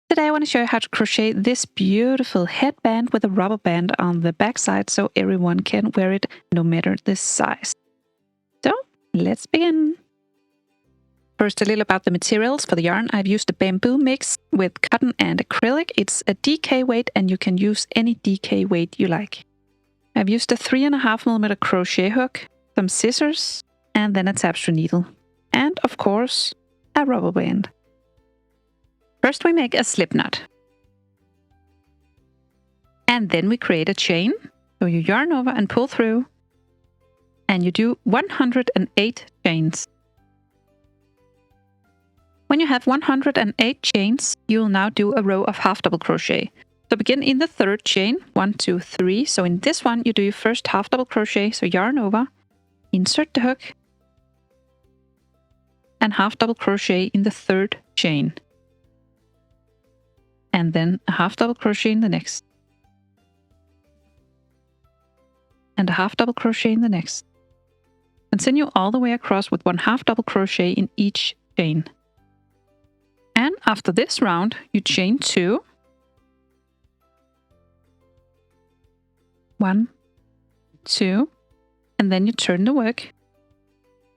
Today I want to show you how to crochet this beautiful headband with a rubber band on the back side so everyone can wear it no matter the size. So let's begin. First, a little about the materials for the yarn. I've used a bamboo mix with cotton and acrylic. It's a DK weight and you can use any DK weight you like. I've used a 3.5mm crochet hook, some scissors, and then a tapestry needle. And of course, a rubber band. First we make a slip knot. And then we create a chain. So you yarn over and pull through. And you do 108 chains. When you have 108 chains, you will now do a row of half double crochet. So begin in the third chain, 1, 2, 3. So in this one, you do your first half double crochet. So yarn over, insert the hook, and half double crochet in the third chain. And then a half double crochet in the next. And a half double crochet in the next. Continue all the way across with one half double crochet in each chain. And after this round, you chain 2. 1, 2, and then you turn the work.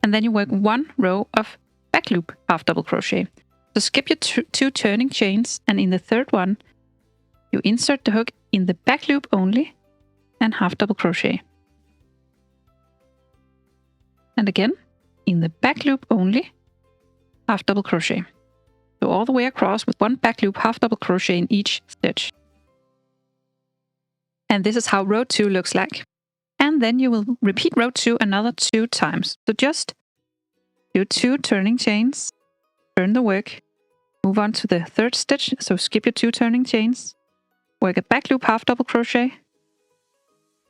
And then you work one row of back loop half double crochet. So skip your two turning chains, and in the third one, you insert the hook in the back loop only and half double crochet. And again, in the back loop only, half double crochet. So all the way across with one back loop half double crochet in each stitch. And this is how row 2 looks like. And then you will repeat row 2 another 2 times. So just do 2 turning chains, turn the work, move on to the third stitch, so skip your 2 turning chains, work a back loop half double crochet,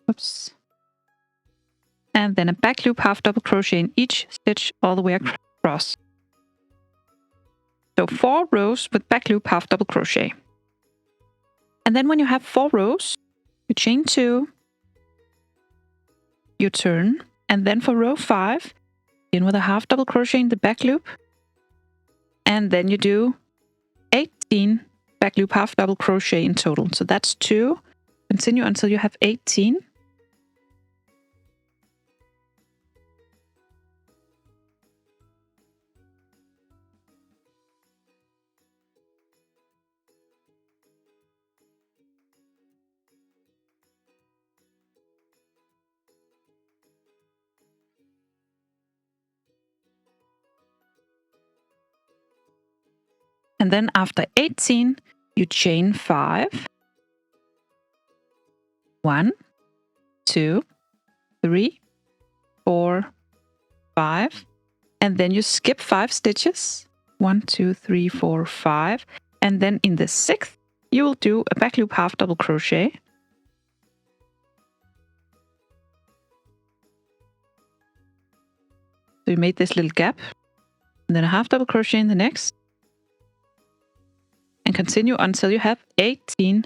oops, and then a back loop half double crochet in each stitch all the way across. So 4 rows with back loop half double crochet. And then when you have 4 rows, you chain 2, you turn, and then for row 5, begin with a half double crochet in the back loop, and then you do 18 back loop half double crochet in total. So that's 2. Continue until you have 18. And then after 18, you chain 5. 1, 2, 3, 4, 5. And then you skip 5 stitches. 1, 2, 3, 4, 5. And then in the 6th, you will do a back loop half double crochet. So you made this little gap. And then a half double crochet in the next. And continue until you have 18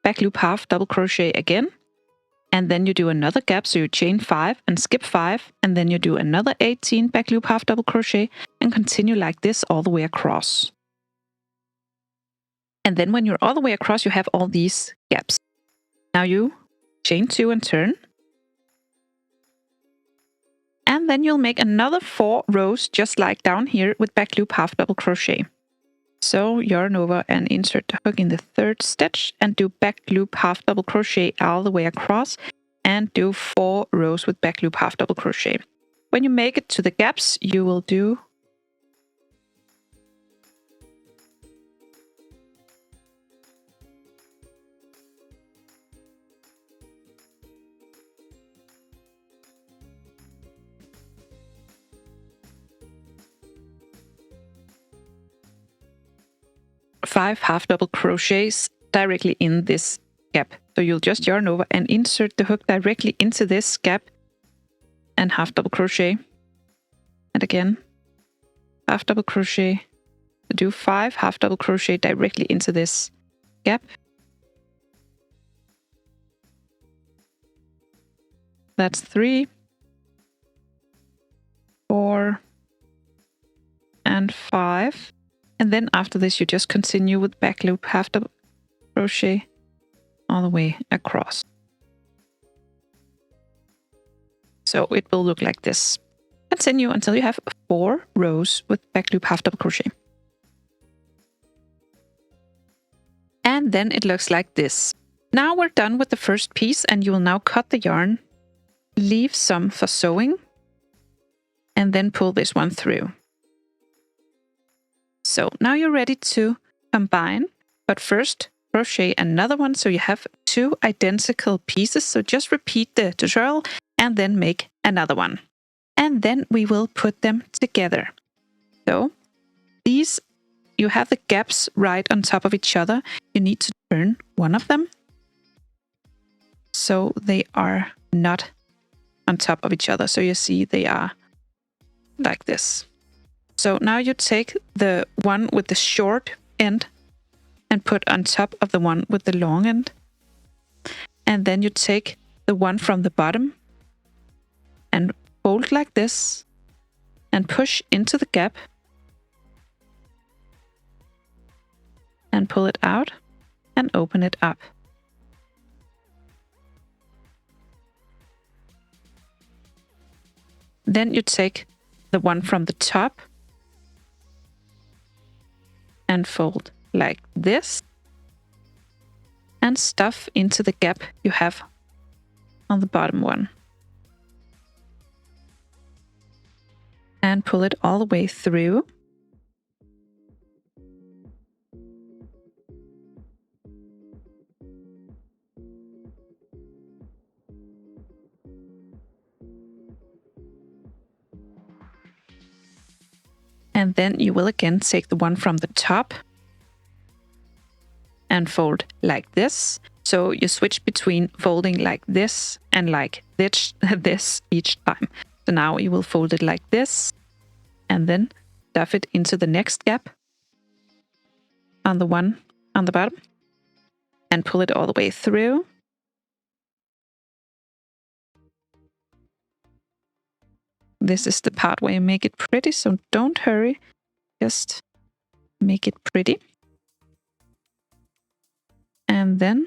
back loop half double crochet again. And then you do another gap, so you chain 5 and skip 5, and then you do another 18 back loop half double crochet and continue like this all the way across. And then when you're all the way across, you have all these gaps. Now you chain 2 and turn. And then you'll make another 4 rows just like down here with back loop half double crochet. So yarn over and insert the hook in the third stitch and do back loop half double crochet all the way across and do 4 rows with back loop half double crochet. When you make it to the gaps, you will do 5 half double crochets directly in this gap. So you'll just yarn over and insert the hook directly into this gap and half double crochet. And again, half double crochet. Do 5 half double crochet directly into this gap. That's 3, 4, and 5. And then after this, you just continue with back loop half double crochet all the way across. So it will look like this. Continue until you have 4 rows with back loop half double crochet. And then it looks like this. Now we're done with the first piece, and you will now cut the yarn, leave some for sewing, and then pull this one through. So now you're ready to combine, but first crochet another one so you have 2 identical pieces. So just repeat the tutorial and then make another one. And then we will put them together. So these, you have the gaps right on top of each other. You need to turn one of them so they are not on top of each other. So you see they are like this. So now you take the one with the short end and put on top of the one with the long end. And then you take the one from the bottom and fold like this and push into the gap and pull it out and open it up. Then you take the one from the top and fold like this and stuff into the gap you have on the bottom one. And pull it all the way through. And then you will again take the one from the top and fold like this. So you switch between folding like this and like this each time. So now you will fold it like this and then stuff it into the next gap on the one on the bottom and pull it all the way through. This is the part where you make it pretty, so don't hurry. Just make it pretty. And then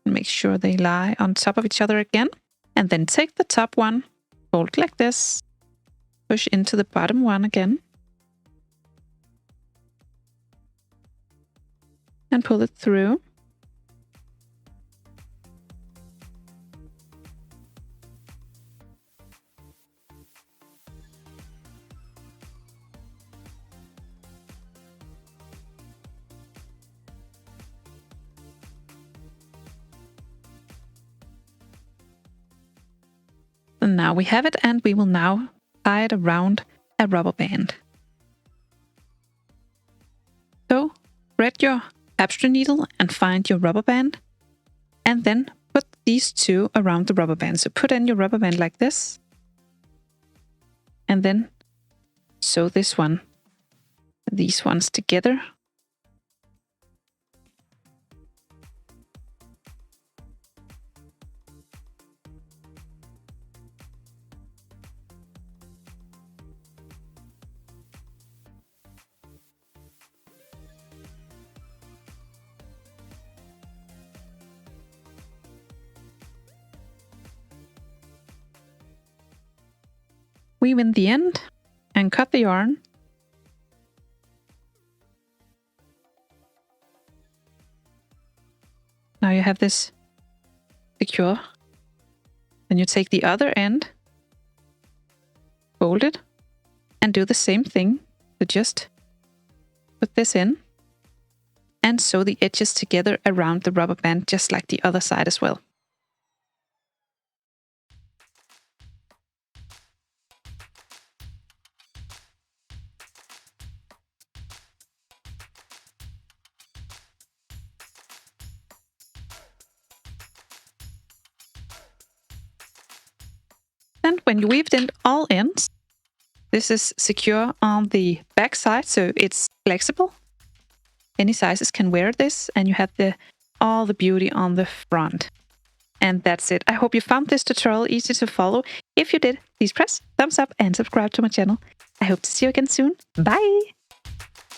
make sure they lie on top of each other again. And then take the top one, fold like this, push into the bottom one again, and pull it through. And now we have it, and we will now tie it around a rubber band. So thread your tapestry needle and find your rubber band, and then put these two around the rubber band. So put in your rubber band like this, and then sew this one, these ones together. Weave in the end and cut the yarn. Now you have this secure. Then you take the other end, fold it, and do the same thing. So just put this in and sew the edges together around the rubber band, just like the other side as well. And when you weaved in all ends, this is secure on the back side, so it's flexible. Any sizes can wear this, and you have all the beauty on the front. And that's it. I hope you found this tutorial easy to follow. If you did, please press thumbs up and subscribe to my channel. I hope to see you again soon. Bye!